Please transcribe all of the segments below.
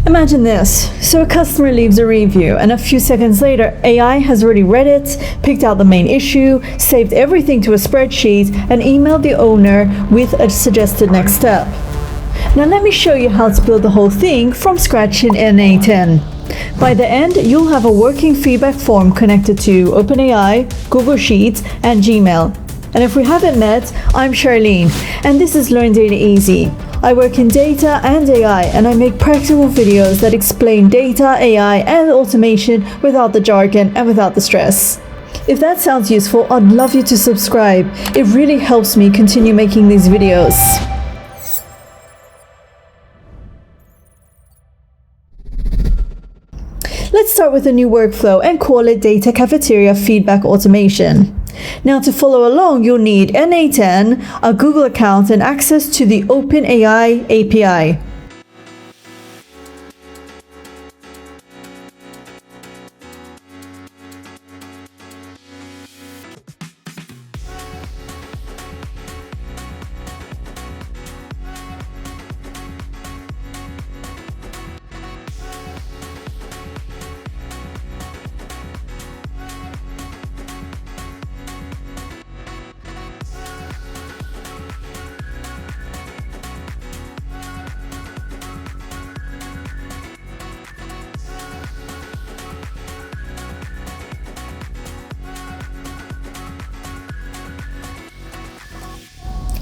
Imagine this. So a customer leaves a review and a few seconds later, AI has already read it, picked out the main issue, saved everything to a spreadsheet and emailed the owner with a suggested next step. Now let me show you how to build the whole thing from scratch in NA10. By the end, you'll have a working feedback form connected to OpenAI, Google Sheets, and Gmail. And if we haven't met, I'm Charlene, and this is Learn Data Easy. I work in data and AI, and I make practical videos that explain data, AI, and automation without the jargon and without the stress. If that sounds useful, I'd love you to subscribe. It really helps me continue making these videos. Let's start with a new workflow and call it Data Cafeteria Feedback Automation. Now to follow along, you'll need NA10, a Google account, and access to the OpenAI API.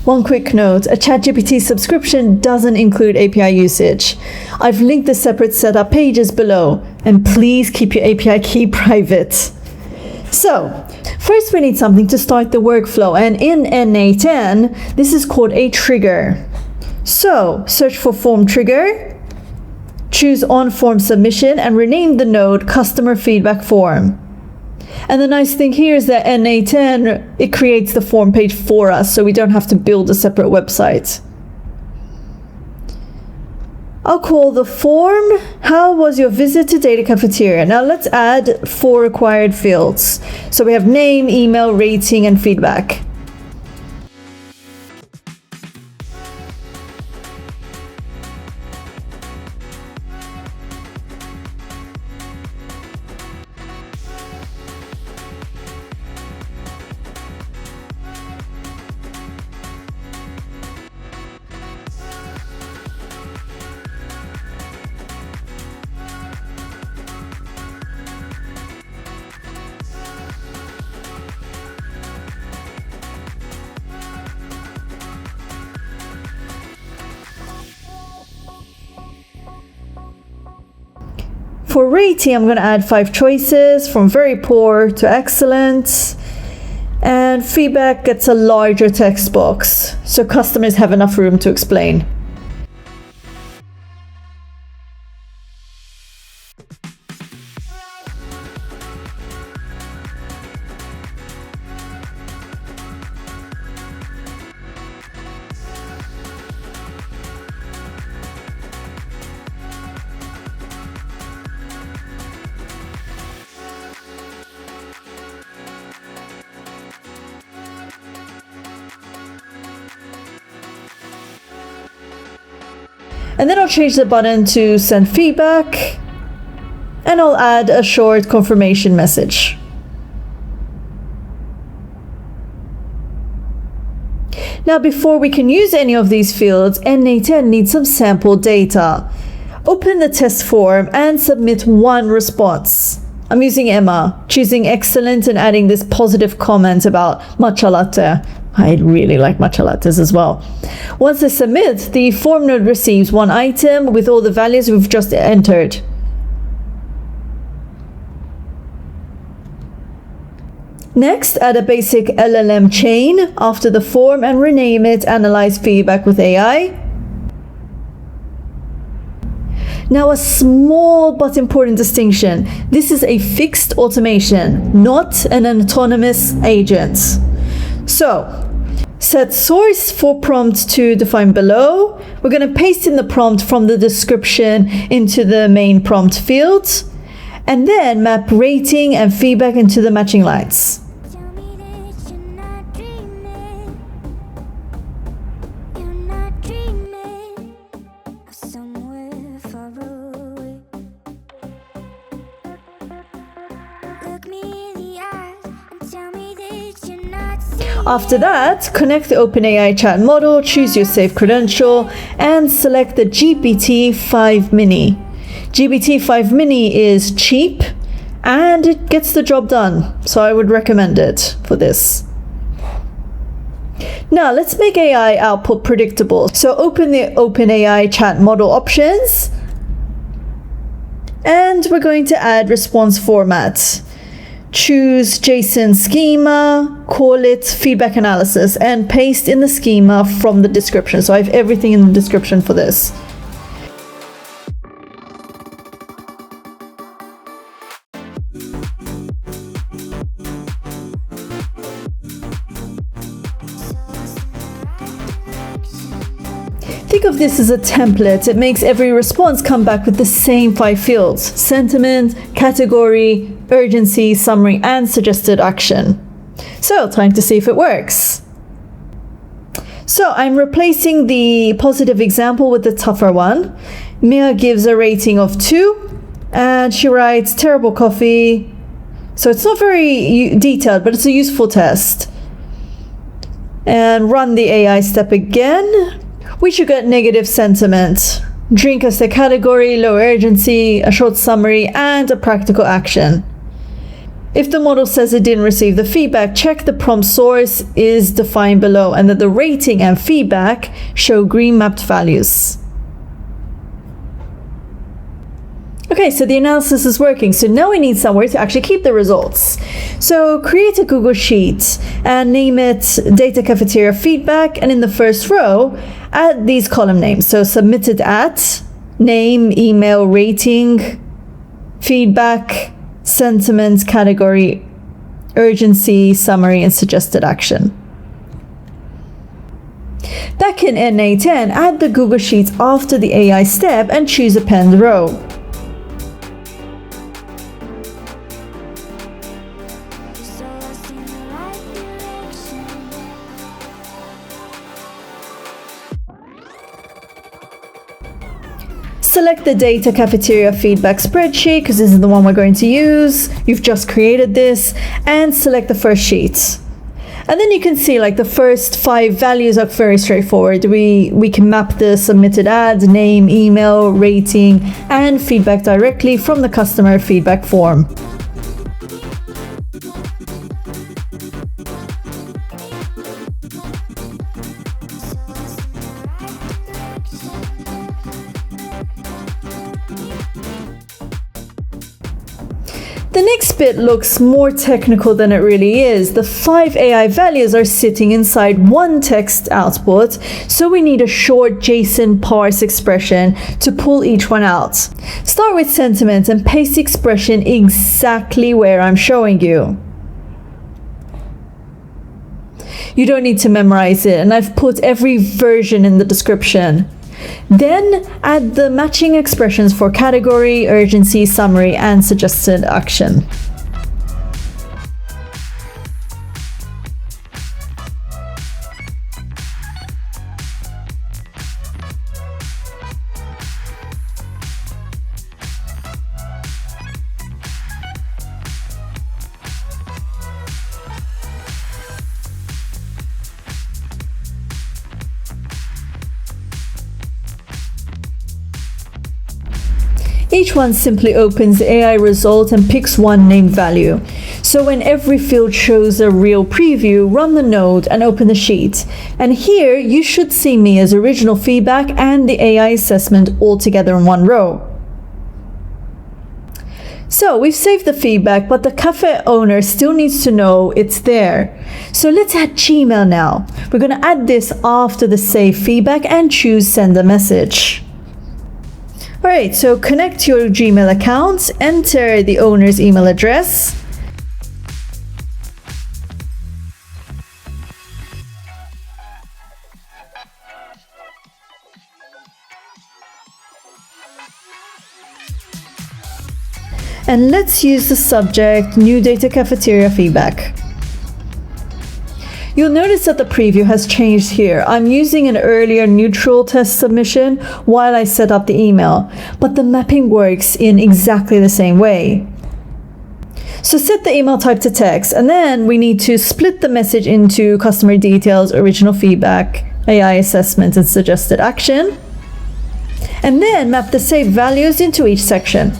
One quick note, a ChatGPT subscription doesn't include API usage. I've linked the separate setup pages below, and please keep your API key private. So, first we need something to start the workflow, and in NA10, this is called a trigger. So, search for form trigger, choose on form submission, and rename the node customer feedback form. And the nice thing here is that NA10, it creates the form page for us, so we don't have to build a separate website. I'll call the form, how was your visit to Data Cafeteria? Now let's add 4 required fields. So we have name, email, rating, and feedback. For rating, I'm going to add 5 choices from very poor to excellent. And feedback gets a larger text box, so customers have enough room to explain. And then I'll change the button to send feedback, and I'll add a short confirmation message. Now before we can use any of these fields, NA10 needs some sample data. Open the test form and submit 1 response. I'm using Emma, choosing excellent and adding this positive comment about matcha latte. I really like matcha lattes as well. Once I submit, the form node receives 1 item with all the values we've just entered. Next, add a basic LLM chain after the form and rename it Analyse Feedback with AI. Now a small but important distinction. This is a fixed automation, not an autonomous agent. So, set source for prompt to define below. We're going to paste in the prompt from the description into the main prompt field, and then map rating and feedback into the matching lines. After that, connect the OpenAI chat model, choose your saved credential, and select the GPT-5 Mini. GPT-5 Mini is cheap and it gets the job done, so I would recommend it for this. Now let's make AI output predictable. So open the OpenAI chat model options, and we're going to add response format. Choose JSON schema, call it feedback analysis, and paste in the schema from the description. So I have everything in the description for this. Think of this as a template. It makes every response come back with the same 5 fields: sentiment, category, urgency, summary, and suggested action. So, time to see if it works. So, I'm replacing the positive example with the tougher one. Mia gives a rating of 2, and she writes, terrible coffee. So, it's not very detailed, but it's a useful test. And run the AI step again. We should get negative sentiment. Drink as the category, low urgency, a short summary, and a practical action. If the model says it didn't receive the feedback, check the prompt source is defined below and that the rating and feedback show green mapped values. Okay, so the analysis is working. So now we need somewhere to actually keep the results. So create a Google Sheet and name it Data Cafeteria Feedback. And in the first row, add these column names. So submitted at, name, email, rating, feedback, sentiment, category, urgency, summary, and suggested action. Back in NA10, add the Google Sheets after the AI step and choose append row. Select the Data Cafeteria Feedback spreadsheet because this is the one we're going to use. You've just created this, and select the first sheet. And then you can see like the first 5 values are very straightforward. We can map the submitted ad, name, email, rating, and feedback directly from the customer feedback form. The next bit looks more technical than it really is. The 5 AI values are sitting inside one text output, so we need a short JSON parse expression to pull each one out. Start with sentiment and paste the expression exactly where I'm showing you. You don't need to memorize it, and I've put every version in the description. Then add the matching expressions for category, urgency, summary, and suggested action. Each one simply opens the AI result and picks one named value. So when every field shows a real preview, run the node and open the sheet. And here you should see me as original feedback and the AI assessment all together in one row. So we've saved the feedback, but the cafe owner still needs to know it's there. So let's add Gmail now. We're going to add this after the save feedback and choose send a message. Alright, so connect your Gmail account, enter the owner's email address, and let's use the subject New Data Cafeteria Feedback. You'll notice that the preview has changed here. I'm using an earlier neutral test submission while I set up the email, but the mapping works in exactly the same way. So set the email type to text, and then we need to split the message into customer details, original feedback, AI assessment, and suggested action. And then map the saved values into each section.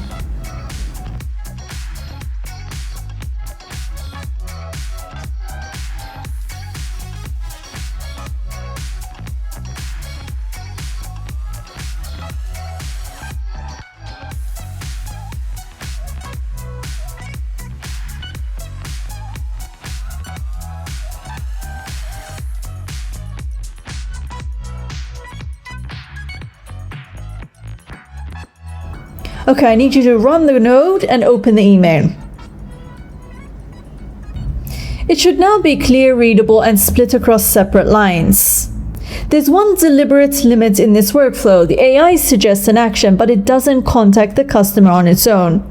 Okay, I need you to run the node and open the email. It should now be clear, readable, and split across separate lines. There's one deliberate limit in this workflow. The AI suggests an action, but it doesn't contact the customer on its own.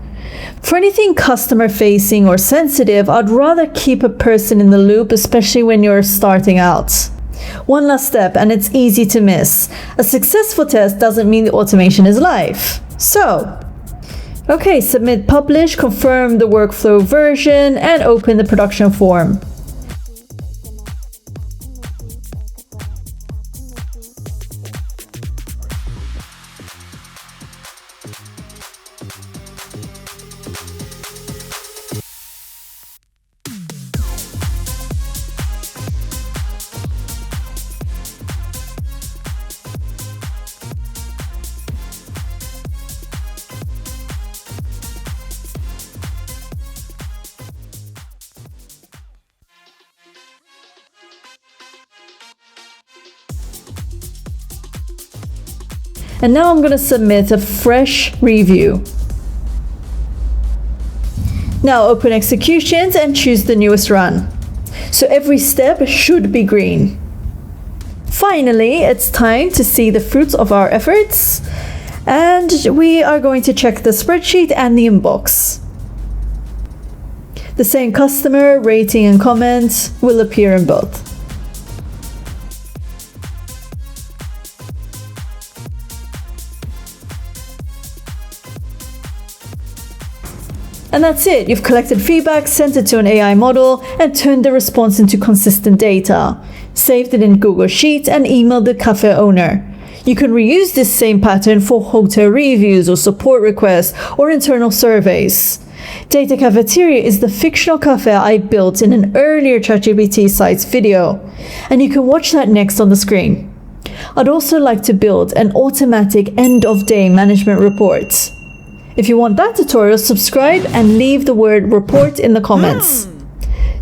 For anything customer-facing or sensitive, I'd rather keep a person in the loop, especially when you're starting out. One last step, and it's easy to miss. A successful test doesn't mean the automation is live. So, okay, submit, publish, confirm the workflow version, and open the production form. And now I'm going to submit a fresh review. Now open executions and choose the newest run. So every step should be green. Finally, it's time to see the fruits of our efforts. And we are going to check the spreadsheet and the inbox. The same customer, rating, and comment will appear in both. And that's it. You've collected feedback, sent it to an AI model, and turned the response into consistent data. Saved it in Google Sheets and emailed the cafe owner. You can reuse this same pattern for hotel reviews or support requests or internal surveys. Data Cafeteria is the fictional cafe I built in an earlier ChatGPT Sites video, and you can watch that next on the screen. I'd also like to build an automatic end-of-day management report. If you want that tutorial, subscribe and leave the word report in the comments.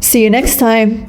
See you next time.